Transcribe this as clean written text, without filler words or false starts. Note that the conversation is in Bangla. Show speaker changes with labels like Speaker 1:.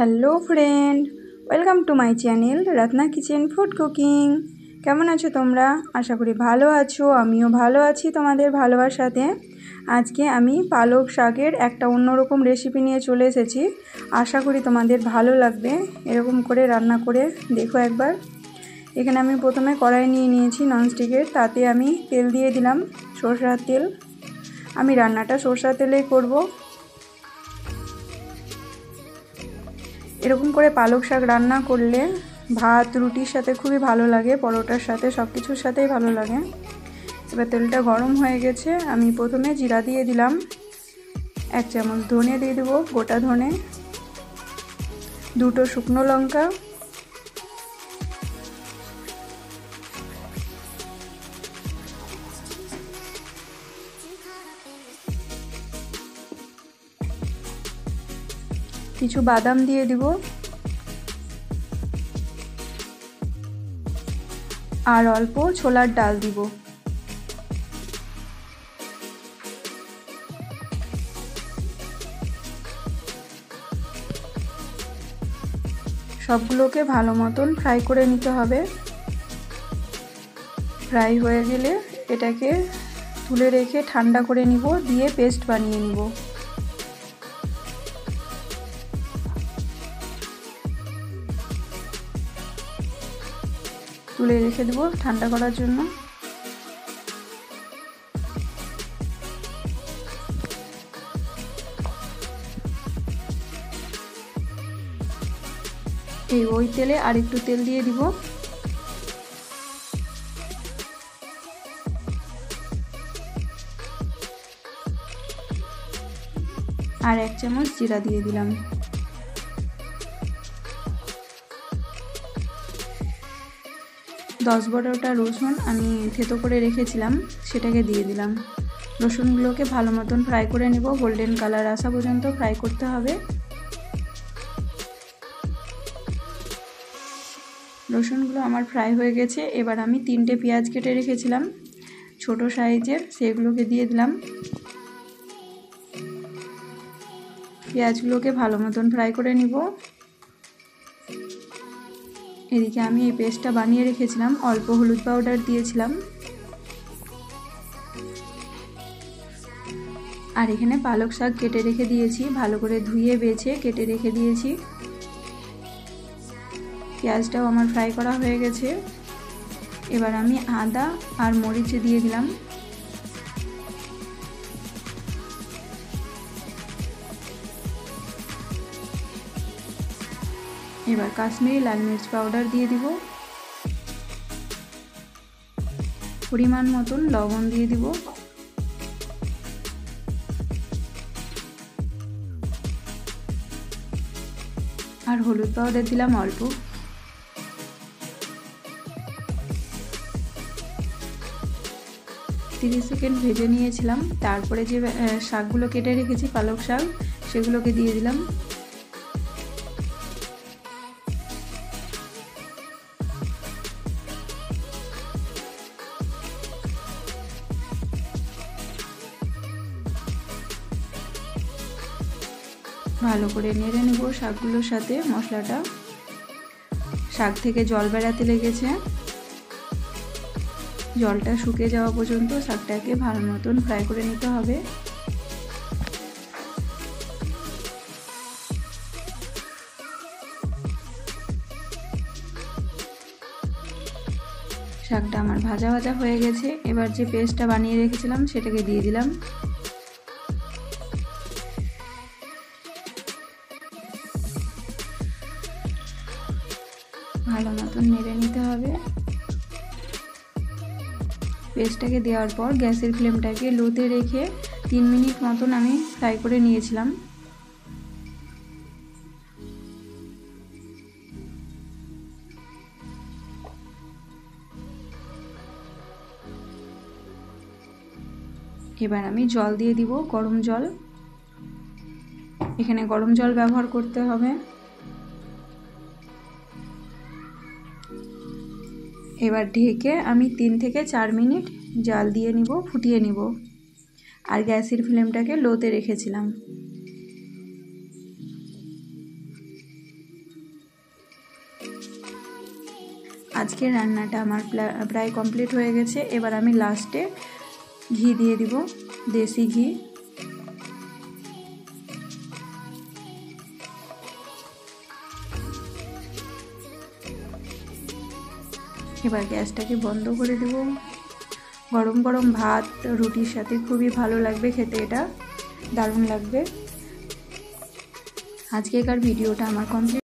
Speaker 1: Hello friend, welcome to my channel Ratna kitchen food cooking. কেমন আছো তোমরা? আশা করি ভালো আছো, আমিও ভালো আছি তোমাদের ভালোবাসাতে। আজকে আমি পালক শাকের একটা অন্যরকম রেসিপি নিয়ে চলে এসেছি। আশা করি তোমাদের ভালো লাগবে। এরকম করে রান্না করে দেখো একবার। এখানে আমি প্রথমে কড়াই নিয়ে নিয়েছি ননস্টিকের, তাতে আমি তেল দিয়ে দিলাম, সরষের তেল। আমি রান্নাটা সরষের তেলেই করব। এরকম করে পালক শাক রান্না করলে ভাত রুটির সাথে খুবই ভালো লাগে, পরোটার সাথে সব কিছুর সাথেই ভালো লাগে। এবার তেলটা গরম হয়ে গেছে, আমি প্রথমে জিরা দিয়ে দিলাম, 1 চামচ ধনে দিয়ে দেবো, গোটা ধনে, 2টো শুকনো লঙ্কা, কিছু বাদাম দিয়ে দিব, আর অল্প ছোলার ডাল দিব। সবগুলোকে ভালো মতন ফ্রাই করে নিতে হবে। ফ্রাই হয়ে গেলে এটাকে তুলে রেখে ঠান্ডা করে নিব, দিয়ে পেস্ট বানিয়ে নিব। তুলে রেখে দেবো ঠান্ডা করার জন্য। ওই তেলে আর একটু তেল দিয়ে দিব, আর 1 চামচ জিরা দিয়ে দিলাম। দশ 12টা রসুন আমি থেতো করে রেখেছিলাম, সেটাকে দিয়ে দিলাম। রসুনগুলোকে ভালো মতন ফ্রাই করে নেব, গোল্ডেন কালার আসা পর্যন্ত ফ্রাই করতে হবে। রসুনগুলো আমার ফ্রাই হয়ে গেছে। এবার আমি 3টে পেঁয়াজ কেটে রেখেছিলাম ছোট সাইজের, সেগুলোকে দিয়ে দিলাম। পেঁয়াজগুলোকে ভালো মতন ফ্রাই করে নিব। এদিকে আমি এই পেস্টটা বানিয়ে রেখেছিলাম, অল্প হলুদ পাউডার দিয়েছিলাম, আর এখানে পালক শাক কেটে রেখে দিয়েছি, ভালো করে ধুয়ে বেছে কেটে রেখে দিয়েছি। পেঁয়াজটাও আমার ফ্রাই করা হয়ে গেছে। এবার আমি আদা আর মরিচ দিয়ে দিলাম। এবার কাশ্মীরি লাল মির্চ পাউডার দিয়ে দিব, পরিমাণ মতন লবণ দিয়ে দিব, আর হলুদ পাউডার দিলাম অল্প। 30 সেকেন্ড ভেজে নিয়েছিলাম। তারপরে যে শাকগুলো কেটে রেখেছি পালক শাক, সেগুলোকে দিয়ে দিলাম। ভালো করে নেড়ে নেব শাকগুলোর সাথে মশলাটা। শাক থেকে জল বেরাতে লেগেছে, জলটা শুকিয়ে যাওয়া পর্যন্ত শাকটাকে ভালো মতন ফ্রাই করে নিতে হবে। শাকটা আমার ভাজা ভাজা হয়ে গেছে। এবার যে পেস্টটা বানিয়ে রেখেছিলাম সেটাকে দিয়ে দিলাম। ভালো মতন নেড়ে নিতে হবে। পেস্টটাকে দেওয়ার পর গ্যাসের ফ্লেমটাকে লোতে রেখে 3 মিনিট মতন আমি ফ্রাই করে নিয়েছিলাম। এবার আমি জল দিয়ে দিব, গরম জল। এখানে গরম জল ব্যবহার করতে হবে। এবার ঢেকে আমি 3 থেকে 4 মিনিট জাল দিয়ে নিব, ফুটিয়ে নিব। আর গ্যাসের ফ্লেমটাকে লোতে রেখেছিলাম। আজকের রান্নাটা আমার প্রায় কমপ্লিট হয়ে গেছে। এবার আমি লাস্টে ঘি দিয়ে দিব, দেশি ঘি। এবার গ্যাসটাকে বন্ধ করে দেব। গরম গরম ভাত রুটির সাথে খুবই ভালো লাগবে খেতে, এটা দারুণ লাগবে। আজকেকার ভিডিওটা আমার কমপ্লিট।